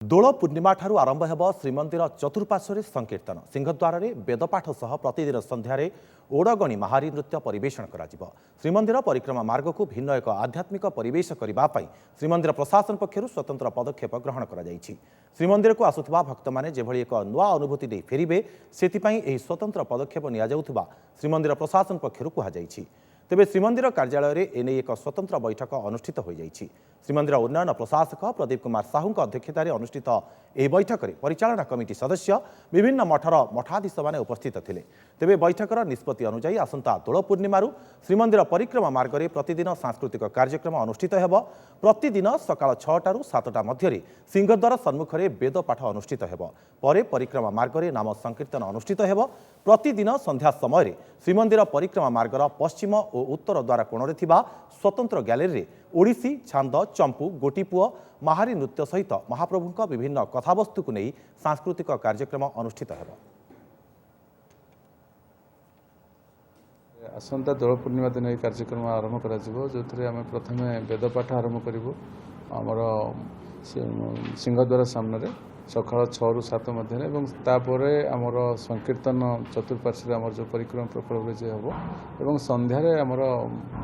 दोल पूर्णिमा ठारू आरंभ हेब श्रीमंदिर चतुर्पार्श्व संकीर्तन सिंहद्वार में वेदपाठ सह प्रतिदिन संध्यारे ओडगणी महारी नृत्य परिवेषण करा श्रीमंदिर परिक्रमा मार्ग को भिन्न एक आध्यात्मिक परिवेश करने श्रीमंदिर प्रशासन पक्षर स्वतंत्र पदक्षेप ग्रहण कर श्रीमंदिर को आसुवा भक्त मैंने जेभली एक नुआ अनुभूति दे फेरिबे सेथिपाई स्वतंत्र पदक्षेप नियाजाउथुबा श्रीमंदिर प्रशासन पक्षर कहुଯାଇଛି। तेबे श्रीमंदिर कार्यालय में एने एक स्वतंत्र बैठक अनुष्ठित हो जाइछि। श्रीमंदिर उन्नयन प्रशासक प्रदीप कुमार साहू अध्यक्षतार अनुष्ठित यह बैठक में परिचालना कमिटी सदस्य विभिन्न मठर मठाधीश माने उपस्थित थिले। तेबे बैठकर निष्पत्ति अनुसार आसंता दोल पूर्णिमारू श्रीमंदिर परिक्रमा मार्ग में प्रतिदिन सांस्कृतिक कार्यक्रम अनुष्ठित हेब। प्रतिदिन सकाळ 6टारू 7टा मध्य सिंहद्वार सम्मुख में वेदपाठ अनुष्ठित हेब। परे परिक्रमा मार्ग में नाम संकीर्तन अनुष्ठित हेब। प्रतिदिन संध्या समय श्रीमंदिर परिक्रमा मार्गर पश्चिम और उत्तर द्वार कोण स्वतंत्र गैलेरी ओडिसी छांद चंपू गोटीपुओ महारी नृत्य सहित महाप्रभु विभिन्न कथावस्तु को नहीं सांस्कृतिक कार्यक्रम अनुष्ठित हेब। आसंता दोल पूर्णिमा दिन कार्यक्रम आरंभ कर जो प्रथम वेदपाठ आरंभ करूँ आमर सिंहद्वार सामने सकाळ 6 ରୁ 7 मध्य आमर संकीर्तन चतुर्पार्श्व आमर जो परिक्रमा प्रकल्प जे हम और संध्यार आमर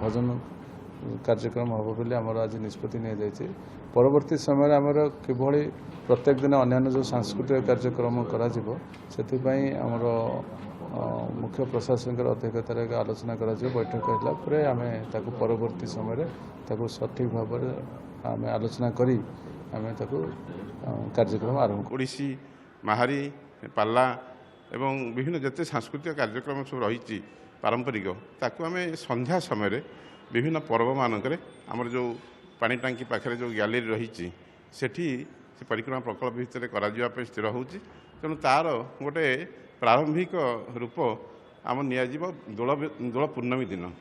भजन कार्यक्रम हम बोली आमर आज निष्पत्ति नहीं जाइए। परवर्ती समय आमर किभली प्रत्येक दिन अन्य जो सांस्कृतिक कार्यक्रम करा आमर मुख्य प्रशासन अध्यक्षतार एक आलोचना करा बैठक है आम परवर्ती समय सठिक भाव में आलोचना करी आम कार्यक्रम आरंभ ओडिसी महारी पाला एवं विभिन्न जिते सांस्कृतिक कार्यक्रम सब रही पारंपरिक ताकू आम संध्या समय विभिन्न पर्व मानक आमर जो पानी टांकी पाखे जो गैलेरी रही सेठी से परिक्रमा प्रकल्प भितर कर स्थिर हो तेणु तार गोटे प्रारंभिक रूप आम नियाजिब दोल पूर्णमी दिन।